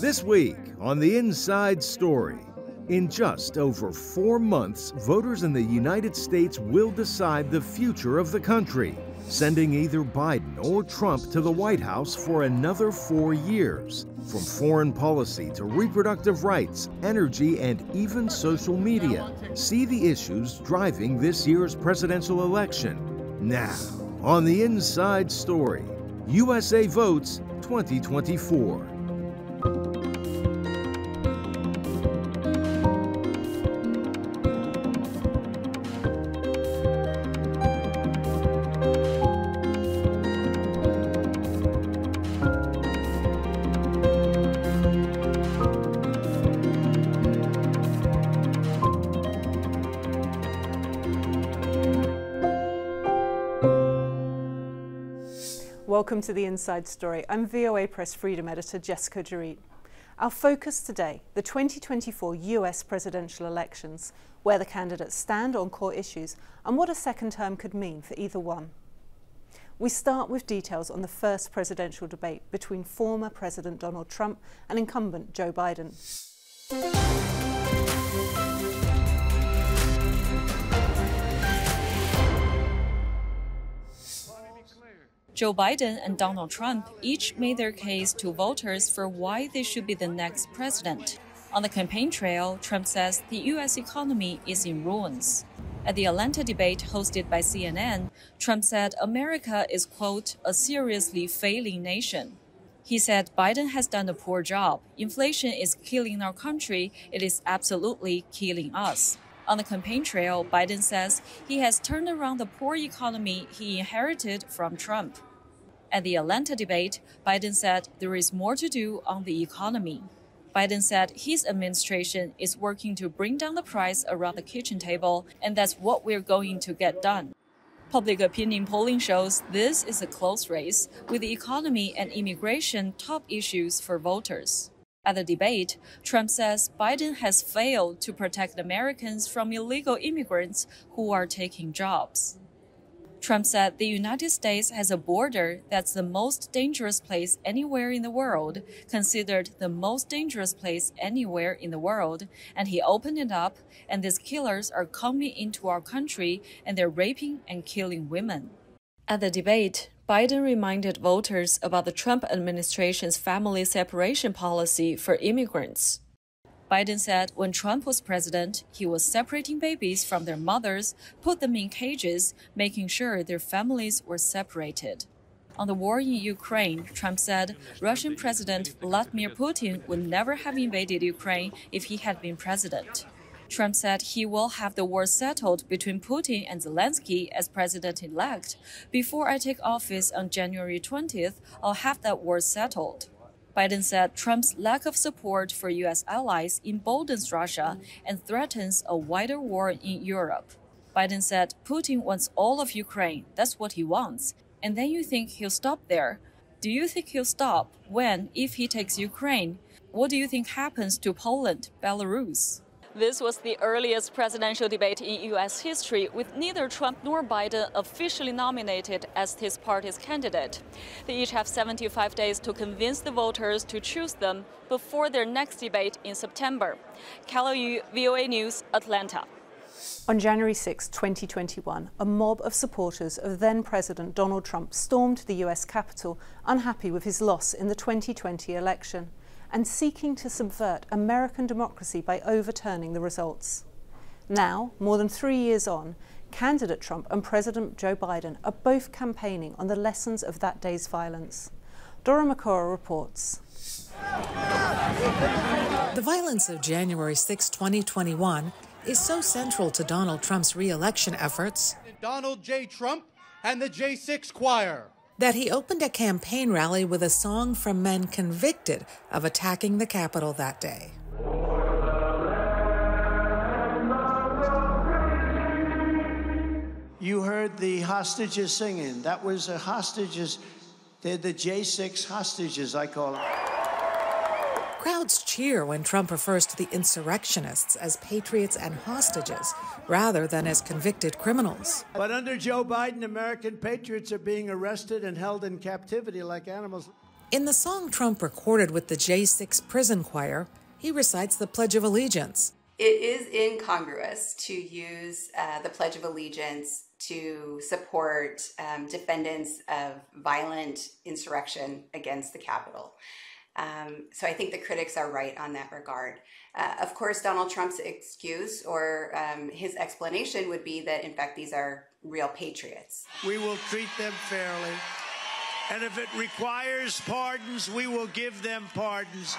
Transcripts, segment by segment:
This week on The Inside Story, in just over 4 months, voters in the United States will decide the future of the country, sending either Biden or Trump to the White House for another 4 years. From foreign policy to reproductive rights, energy, and even social media, see the issues driving this year's presidential election. Now, on The Inside Story, USA Votes 2024. Welcome to The Inside Story. I'm VOA Press Freedom Editor Jessica Jarit. Our focus today, the 2024 US presidential elections, where the candidates stand on core issues and what a second term could mean for either one. We start with details on the first presidential debate between former President Donald Trump and incumbent Joe Biden. Joe Biden and Donald Trump each made their case to voters for why they should be the next president. On the campaign trail, Trump says the U.S. economy is in ruins. At the Atlanta debate hosted by CNN, Trump said America is, quote, a seriously failing nation. He said Biden has done a poor job. Inflation is killing our country. It is absolutely killing us. On the campaign trail, Biden says he has turned around the poor economy he inherited from Trump. At the Atlanta debate, Biden said there is more to do on the economy. Biden said his administration is working to bring down the price around the kitchen table, and that's what we're going to get done. Public opinion polling shows this is a close race, with the economy and immigration top issues for voters. At the debate, Trump says Biden has failed to protect Americans from illegal immigrants who are taking jobs. Trump said the United States has a border that's the most dangerous place anywhere in the world, considered the most dangerous place anywhere in the world, and he opened it up, and these killers are coming into our country and they're raping and killing women. At the debate, Biden reminded voters about the Trump administration's family separation policy for immigrants. Biden said when Trump was president, he was separating babies from their mothers, put them in cages, making sure their families were separated. On the war in Ukraine, Trump said Russian President Vladimir Putin would never have invaded Ukraine if he had been president. Trump said he will have the war settled between Putin and Zelensky as president-elect. Before I take office on January 20th, I'll have that war settled. Biden said Trump's lack of support for U.S. allies emboldens Russia and threatens a wider war in Europe. Biden said Putin wants all of Ukraine. That's what he wants. And then you think he'll stop there. Do you think he'll stop when, if he takes Ukraine? What do you think happens to Poland, Belarus? This was the earliest presidential debate in U.S. history, with neither Trump nor Biden officially nominated as his party's candidate. They each have 75 days to convince the voters to choose them before their next debate in September. Carol Yu, VOA News, Atlanta. On January 6, 2021, a mob of supporters of then-President Donald Trump stormed the U.S. Capitol, unhappy with his loss in the 2020 election, and seeking to subvert American democracy by overturning the results. Now, more than 3 years on, candidate Trump and President Joe Biden are both campaigning on the lessons of that day's violence. Dora Makora reports. The violence of January 6, 2021 is so central to Donald Trump's re-election efforts Donald J. Trump and the J6 Choir that he opened a campaign rally with a song from men convicted of attacking the Capitol that day. You heard the hostages singing. That was the hostages. They're the J6 hostages, I call them. Crowds cheer when Trump refers to the insurrectionists as patriots and hostages, rather than as convicted criminals. But under Joe Biden, American patriots are being arrested and held in captivity like animals. In the song Trump recorded with the J6 prison choir, he recites the Pledge of Allegiance. It is incongruous to use the Pledge of Allegiance to support defendants of violent insurrection against the Capitol. So I think the critics are right on that regard. Of course, Donald Trump's excuse or his explanation would be that, in fact, these are real patriots. We will treat them fairly. And if it requires pardons, we will give them pardons.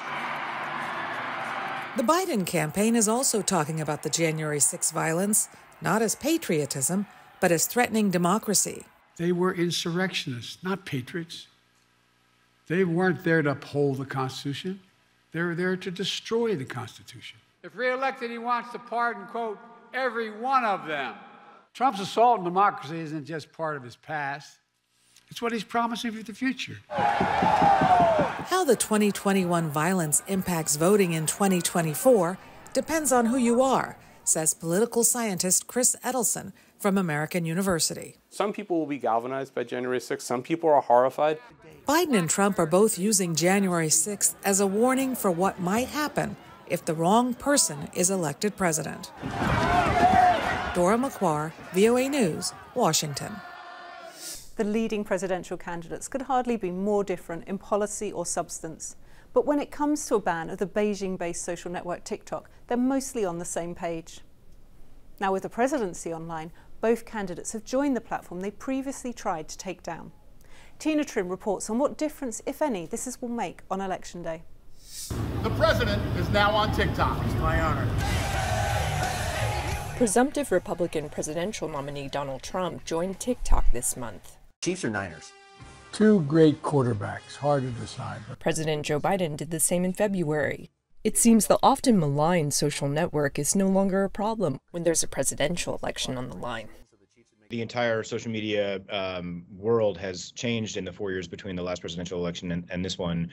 The Biden campaign is also talking about the January 6 violence, not as patriotism, but as threatening democracy. They were insurrectionists, not patriots. They weren't there to uphold the Constitution. They were there to destroy the Constitution. If reelected, he wants to pardon, quote, every one of them. Trump's assault on democracy isn't just part of his past. It's what he's promising for the future. How the 2021 violence impacts voting in 2024 depends on who you are, says political scientist Chris Edelson from American University. Some people will be galvanized by January 6th. Some people are horrified. Biden and Trump are both using January 6th as a warning for what might happen if the wrong person is elected president. Dora McQuarrie, VOA News, Washington. The leading presidential candidates could hardly be more different in policy or substance. But when it comes to a ban of the Beijing-based social network TikTok, they're mostly on the same page. Now, with the presidency online, both candidates have joined the platform they previously tried to take down. Tina Trim reports on what difference, if any, this will make on Election Day. The president is now on TikTok. It's my honor. Presumptive Republican presidential nominee Donald Trump joined TikTok this month. Chiefs or Niners? Two great quarterbacks, hard to decide. President Joe Biden did the same in February. It seems the often maligned social network is no longer a problem when there's a presidential election on the line. The entire social media world has changed in the 4 years between the last presidential election and this one.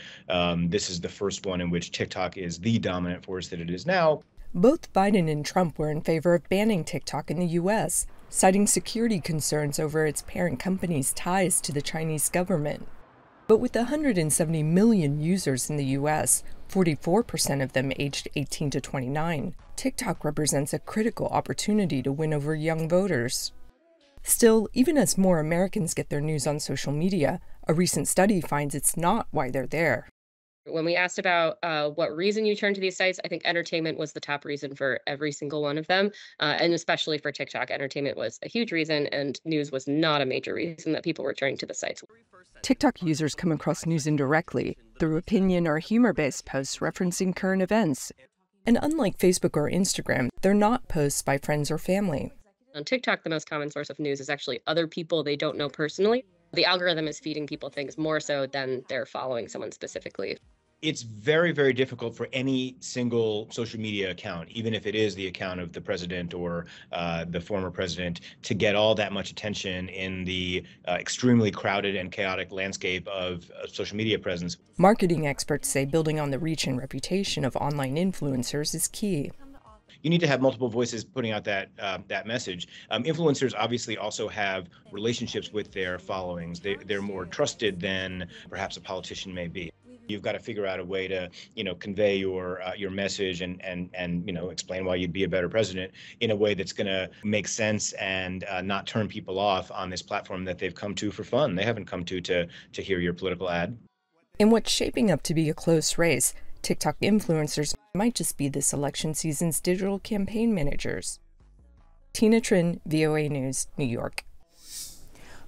This is the first one in which TikTok is the dominant force that it is now. Both Biden and Trump were in favor of banning TikTok in the U.S., citing security concerns over its parent company's ties to the Chinese government. But with 170 million users in the U.S., 44% of them aged 18 to 29, TikTok represents a critical opportunity to win over young voters. Still, even as more Americans get their news on social media, a recent study finds it's not why they're there. When we asked about what reason you turn to these sites, I think entertainment was the top reason for every single one of them. And especially for TikTok, entertainment was a huge reason, and news was not a major reason that people were turning to the sites. TikTok users come across news indirectly through opinion or humor-based posts referencing current events. And unlike Facebook or Instagram, they're not posts by friends or family. On TikTok, the most common source of news is actually other people they don't know personally. The algorithm is feeding people things more so than they're following someone specifically. It's very, very difficult for any single social media account, even if it is the account of the president or the former president, to get all that much attention in the extremely crowded and chaotic landscape of social media presence. Marketing experts say building on the reach and reputation of online influencers is key. You need to have multiple voices putting out that message. Influencers obviously also have relationships with their followings. They're more trusted than perhaps a politician may be. You've got to figure out a way to, convey your message and explain why you'd be a better president in a way that's going to make sense and not turn people off on this platform that they've come to for fun. They haven't come to hear your political ad. In what's shaping up to be a close race, TikTok influencers might just be this election season's digital campaign managers. Tina Trin, VOA News, New York.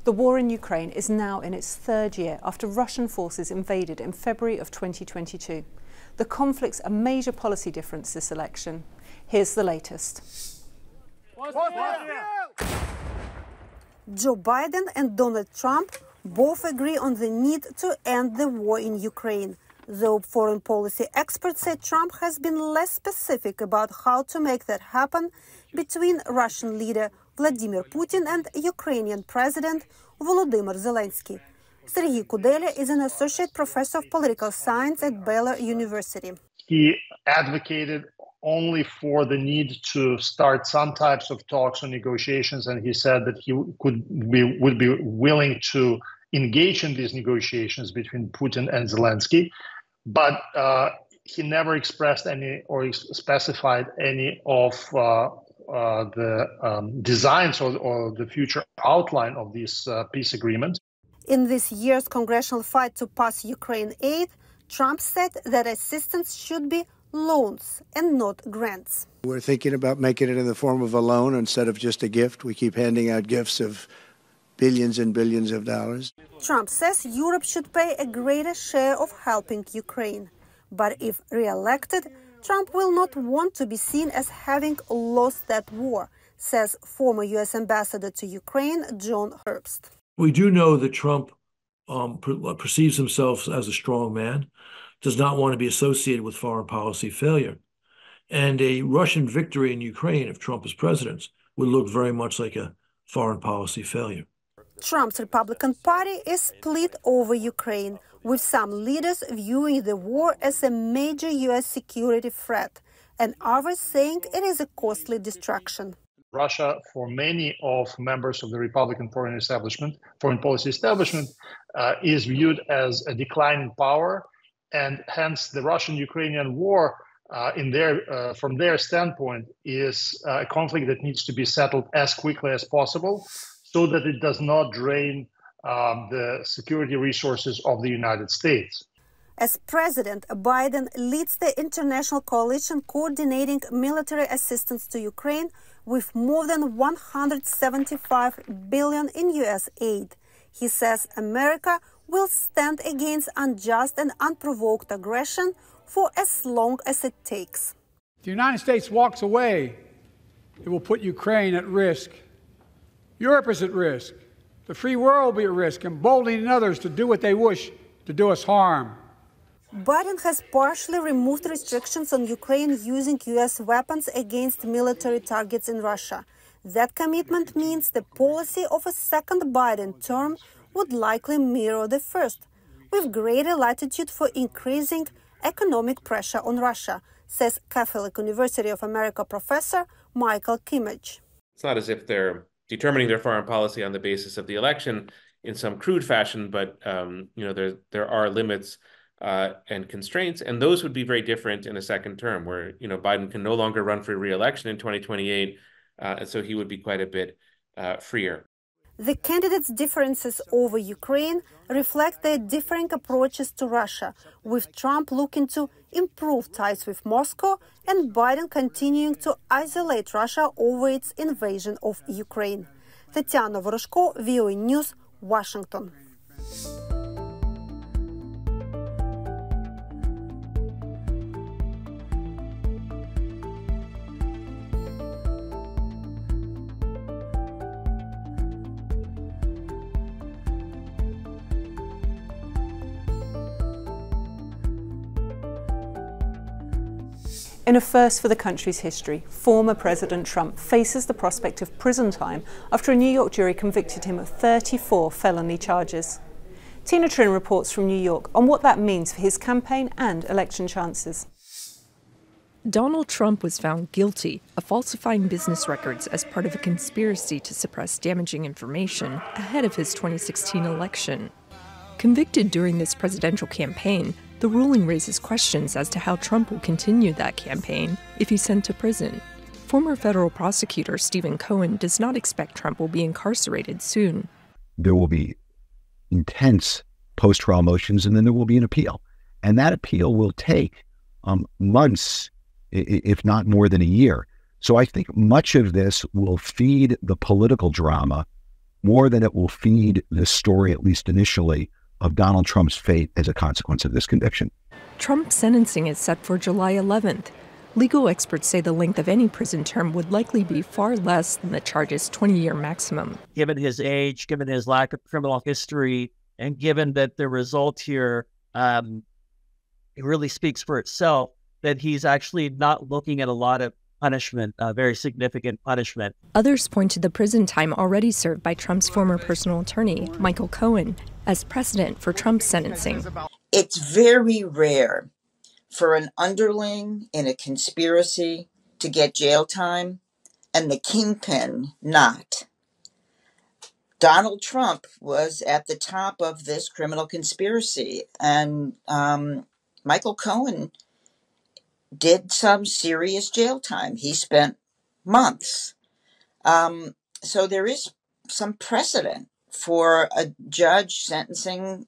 The war in Ukraine is now in its third year after Russian forces invaded in February of 2022. The conflict's a major policy difference this election. Here's the latest. Joe Biden and Donald Trump both agree on the need to end the war in Ukraine, though foreign policy experts say Trump has been less specific about how to make that happen between Russian leader Vladimir Putin and Ukrainian President Volodymyr Zelensky. Serhiy Kudelia is an associate professor of political science at Baylor University. He advocated only for the need to start some types of talks or negotiations, and he said that he would be willing to engage in these negotiations between Putin and Zelensky, but he never expressed any or specified any of the designs or the future outline of this peace agreement. In this year's congressional fight to pass Ukraine aid, Trump said that assistance should be loans and not grants. We're thinking about making it in the form of a loan instead of just a gift. We keep handing out gifts of billions and billions of dollars. Trump says Europe should pay a greater share of helping Ukraine. But if re-elected, Trump will not want to be seen as having lost that war, says former U.S. Ambassador to Ukraine, John Herbst. We do know that Trump perceives himself as a strong man, does not want to be associated with foreign policy failure. And a Russian victory in Ukraine, if Trump is president, would look very much like a foreign policy failure. Trump's Republican Party is split over Ukraine, with some leaders viewing the war as a major U.S. security threat, and others saying it is a costly distraction. Russia, for many of members of the Republican foreign policy establishment, is viewed as a declining power, and hence the Russian-Ukrainian war, from their standpoint, is a conflict that needs to be settled as quickly as possible, so that it does not drain the security resources of the United States. As President Biden leads the international coalition coordinating military assistance to Ukraine with more than $175 billion in U.S. aid, he says America will stand against unjust and unprovoked aggression for as long as it takes. If the United States walks away, it will put Ukraine at risk. Europe is at risk. The free world will be at risk, emboldening others to do what they wish to do us harm. Biden has partially removed restrictions on Ukraine using U.S. weapons against military targets in Russia. That commitment means the policy of a second Biden term would likely mirror the first, with greater latitude for increasing economic pressure on Russia, says Catholic University of America professor Michael Kimmage. It's not as if they're determining their foreign policy on the basis of the election in some crude fashion, but there are limits and constraints, and those would be very different in a second term, where Biden can no longer run for re-election in 2028, and so he would be quite a bit freer. The candidates' differences over Ukraine reflect their differing approaches to Russia, with Trump looking to improve ties with Moscow and Biden continuing to isolate Russia over its invasion of Ukraine. Tetiana Ворожко, VOA News, Washington. In a first for the country's history, former President Trump faces the prospect of prison time after a New York jury convicted him of 34 felony charges. Tina Trin reports from New York on what that means for his campaign and election chances. Donald Trump was found guilty of falsifying business records as part of a conspiracy to suppress damaging information ahead of his 2016 election. Convicted during this presidential campaign, the ruling raises questions as to how Trump will continue that campaign if he's sent to prison. Former federal prosecutor Stephen Cohen does not expect Trump will be incarcerated soon. There will be intense post-trial motions, and then there will be an appeal. And that appeal will take months, if not more than a year. So I think much of this will feed the political drama more than it will feed the story, at least initially, of Donald Trump's fate as a consequence of this conviction. Trump's sentencing is set for July 11th. Legal experts say the length of any prison term would likely be far less than the charge's 20-year maximum. Given his age, given his lack of criminal history, and given that the result here it really speaks for itself, that he's actually not looking at a lot of punishment, very significant punishment. Others point to the prison time already served by Trump's former personal attorney, Michael Cohen, as precedent for Trump's sentencing. It's very rare for an underling in a conspiracy to get jail time and the kingpin not. Donald Trump was at the top of this criminal conspiracy, and Michael Cohen did some serious jail time. He spent months. So there is some precedent for a judge sentencing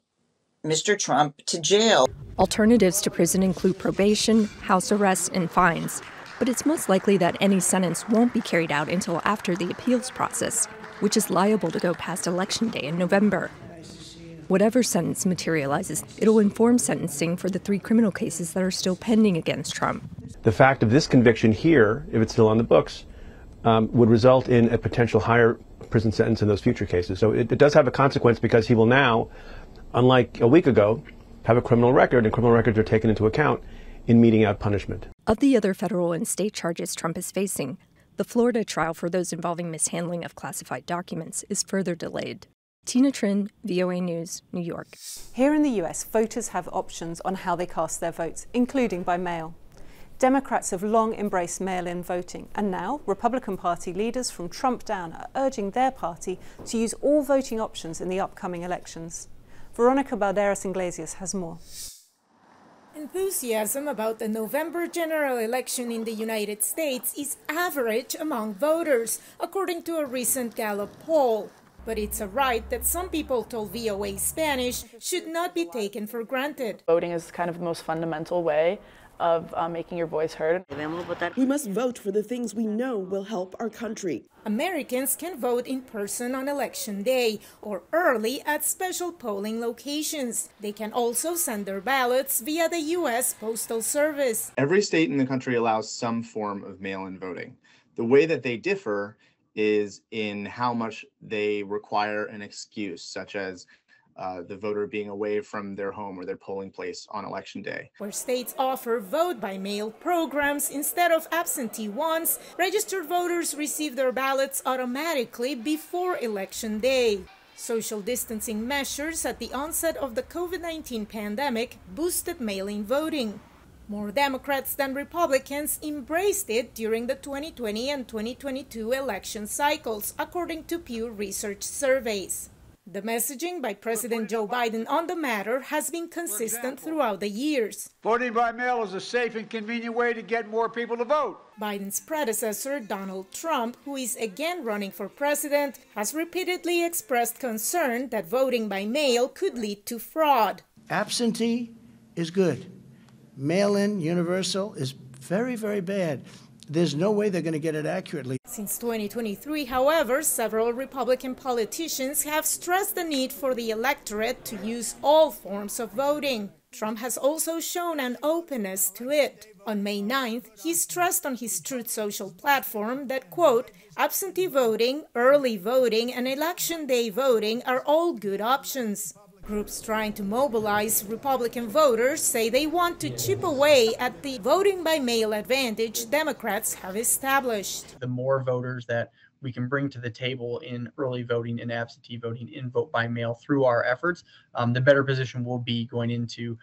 Mr. Trump to jail. Alternatives to prison include probation, house arrest, and fines. But it's most likely that any sentence won't be carried out until after the appeals process, which is liable to go past Election Day in November. Whatever sentence materializes, it'll inform sentencing for the 3 criminal cases that are still pending against Trump. The fact of this conviction here, if it's still on the books, would result in a potential higher prison sentence in those future cases. So it does have a consequence, because he will now, unlike a week ago, have a criminal record, and criminal records are taken into account in meting out punishment. Of the other federal and state charges Trump is facing, the Florida trial for those involving mishandling of classified documents is further delayed. Tina Trin, VOA News, New York. Here in the US, voters have options on how they cast their votes, including by mail. Democrats have long embraced mail-in voting, and now Republican Party leaders from Trump down are urging their party to use all voting options in the upcoming elections. Veronica Balderas-Iglesias has more. Enthusiasm about the November general election in the United States is average among voters, according to a recent Gallup poll. But it's a right that some people told VOA Spanish should not be taken for granted. Voting is kind of the most fundamental way of making your voice heard. We must vote for the things we know will help our country. Americans can vote in person on Election Day or early at special polling locations. They can also send their ballots via the U.S. Postal Service. Every state in the country allows some form of mail-in voting. The way that they differ is in how much they require an excuse, such as the voter being away from their home or their polling place on Election Day. Where states offer vote-by-mail programs instead of absentee ones, registered voters receive their ballots automatically before Election Day. Social distancing measures at the onset of the COVID-19 pandemic boosted mail-in voting. More Democrats than Republicans embraced it during the 2020 and 2022 election cycles, according to Pew Research surveys. The messaging by President Joe Biden on the matter has been consistent throughout the years. Voting by mail is a safe and convenient way to get more people to vote. Biden's predecessor, Donald Trump, who is again running for president, has repeatedly expressed concern that voting by mail could lead to fraud. Absentee is good. Mail-in, universal, is very, very bad. There's no way they're going to get it accurately. Since 2023, however, several Republican politicians have stressed the need for the electorate to use all forms of voting. Trump has also shown an openness to it. On May 9th, he stressed on his Truth Social platform that, quote, absentee voting, early voting, and election day voting are all good options. Groups trying to mobilize Republican voters say they want to chip away at the voting by mail advantage Democrats have established. The more voters that we can bring to the table in early voting and absentee voting in vote by mail through our efforts, the better position we'll be going into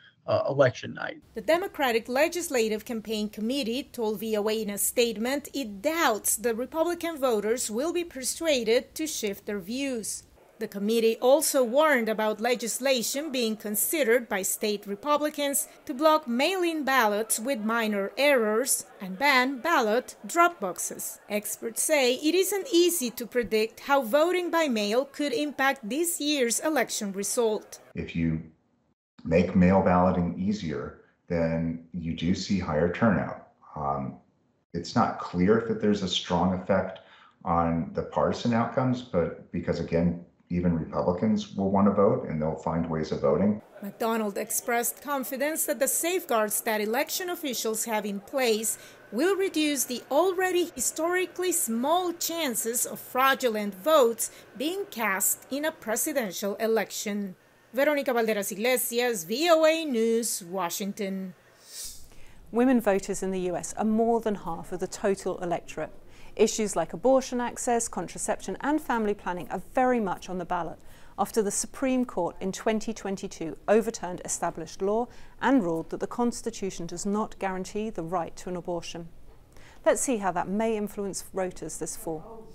election night. The Democratic Legislative Campaign Committee told VOA in a statement it doubts the Republican voters will be persuaded to shift their views. The committee also warned about legislation being considered by state Republicans to block mail-in ballots with minor errors and ban ballot drop boxes. Experts say it isn't easy to predict how voting by mail could impact this year's election result. If you make mail balloting easier, then you do see higher turnout. It's not clear if there's a strong effect on the partisan outcomes, but because, again, even Republicans will want to vote and they'll find ways of voting. McDonald expressed confidence that the safeguards that election officials have in place will reduce the already historically small chances of fraudulent votes being cast in a presidential election. Veronica Balderas-Iglesias, VOA News, Washington. Women voters in the US are more than half of the total electorate. Issues like abortion access, contraception and family planning are very much on the ballot after the Supreme Court in 2022 overturned established law and ruled that the Constitution does not guarantee the right to an abortion. Let's see how that may influence voters this fall.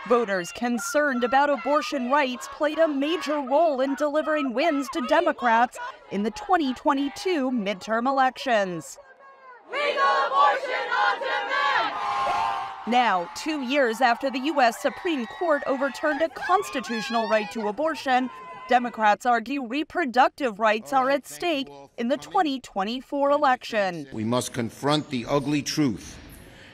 Voters concerned about abortion rights played a major role in delivering wins to Democrats in the 2022 midterm elections. Legal abortion on demand! Now, 2 years after the U.S. Supreme Court overturned a constitutional right to abortion, Democrats argue reproductive rights are at stake in the 2024 election. We must confront the ugly truth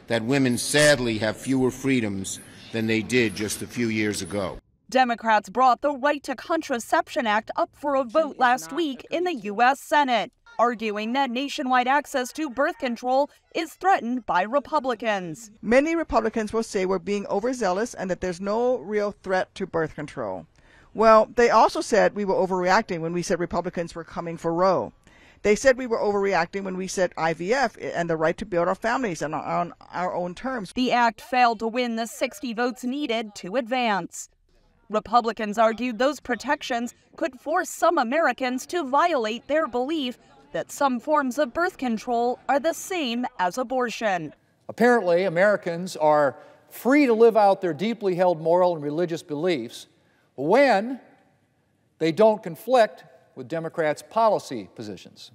that women sadly have fewer freedoms than they did just a few years ago. Democrats brought the Right to Contraception Act up for a vote last week in the U.S. Senate, arguing that nationwide access to birth control is threatened by Republicans. Many Republicans will say we're being overzealous and that there's no real threat to birth control. Well, they also said we were overreacting when we said Republicans were coming for Roe. They said we were overreacting when we said IVF and the right to build our families on our own terms. The act failed to win the 60 votes needed to advance. Republicans argued those protections could force some Americans to violate their belief that some forms of birth control are the same as abortion. Apparently, Americans are free to live out their deeply held moral and religious beliefs when they don't conflict with Democrats' policy positions.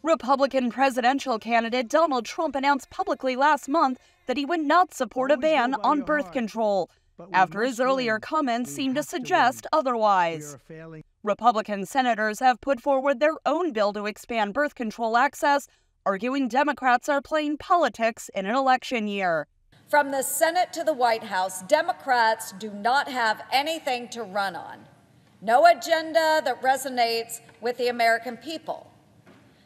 Republican presidential candidate Donald Trump announced publicly last month that he would not support a ban on birth control, after his earlier comments seemed to suggest otherwise. Republican senators have put forward their own bill to expand birth control access, arguing Democrats are playing politics in an election year. From the Senate to the White House, Democrats do not have anything to run on. No agenda that resonates with the American people.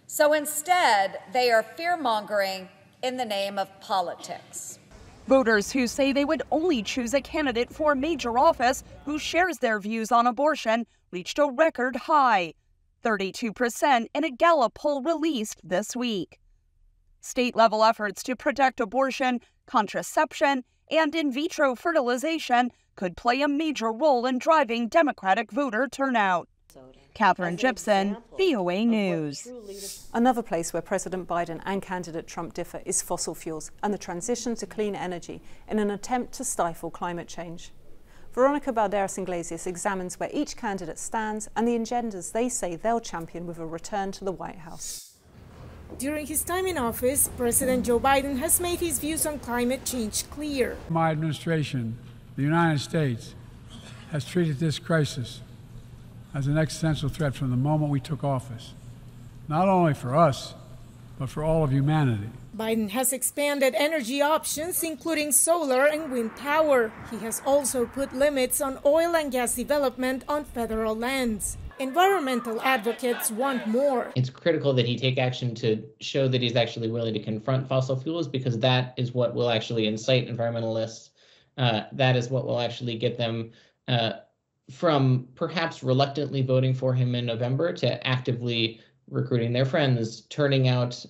So instead, they are fear-mongering in the name of politics. Voters who say they would only choose a candidate for major office who shares their views on abortion reached a record high, 32% in a Gallup poll released this week. State-level efforts to protect abortion, contraception, and in vitro fertilization could play a major role in driving Democratic voter turnout. Catherine Gibson, VOA News. Another place where President Biden and candidate Trump differ is fossil fuels and the transition to clean energy in an attempt to stifle climate change. Veronica Balderas-Iglesias examines where each candidate stands and the agendas they say they'll champion with a return to the White House. During his time in office, President Joe Biden has made his views on climate change clear. My administration, the United States, has treated this crisis as an existential threat from the moment we took office, not only for us, but for all of humanity. Biden has expanded energy options, including solar and wind power. He has also put limits on oil and gas development on federal lands. Environmental advocates want more. It's critical that he take action to show that he's actually willing to confront fossil fuels, because that is what will actually incite environmentalists. That is what will actually get them from perhaps reluctantly voting for him in November to actively recruiting their friends, turning out,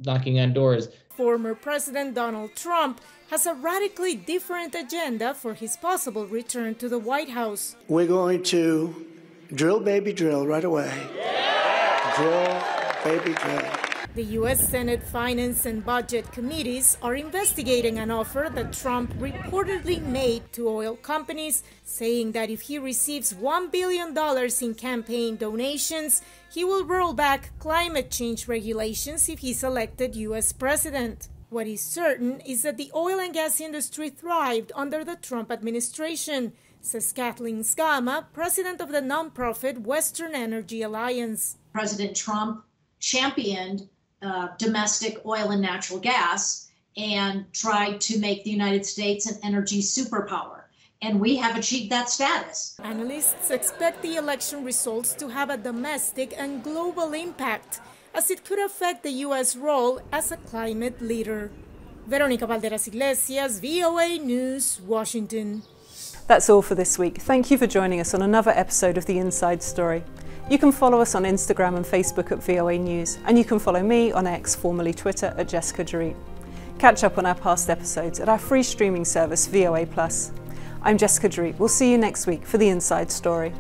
knocking on doors. Former President Donald Trump has a radically different agenda for his possible return to the White House. We're going to drill, baby, drill right away. Yeah. Drill, baby, drill. The U.S. Senate Finance and Budget Committees are investigating an offer that Trump reportedly made to oil companies, saying that if he receives $1 billion in campaign donations, he will roll back climate change regulations if he's elected U.S. president. What is certain is that the oil and gas industry thrived under the Trump administration, says Kathleen Skama, president of the nonprofit Western Energy Alliance. President Trump championed domestic oil and natural gas and tried to make the United States an energy superpower. And we have achieved that status. Analysts expect the election results to have a domestic and global impact, as it could affect the U.S. role as a climate leader. Veronica Balderas-Iglesias, VOA News, Washington. That's all for this week. Thank you for joining us on another episode of The Inside Story. You can follow us on Instagram and Facebook at VOA News, and you can follow me on X, formerly Twitter, at Jessica Dorit. Catch up on our past episodes at our free streaming service, VOA+. I'm Jessica Dorit. We'll see you next week for The Inside Story.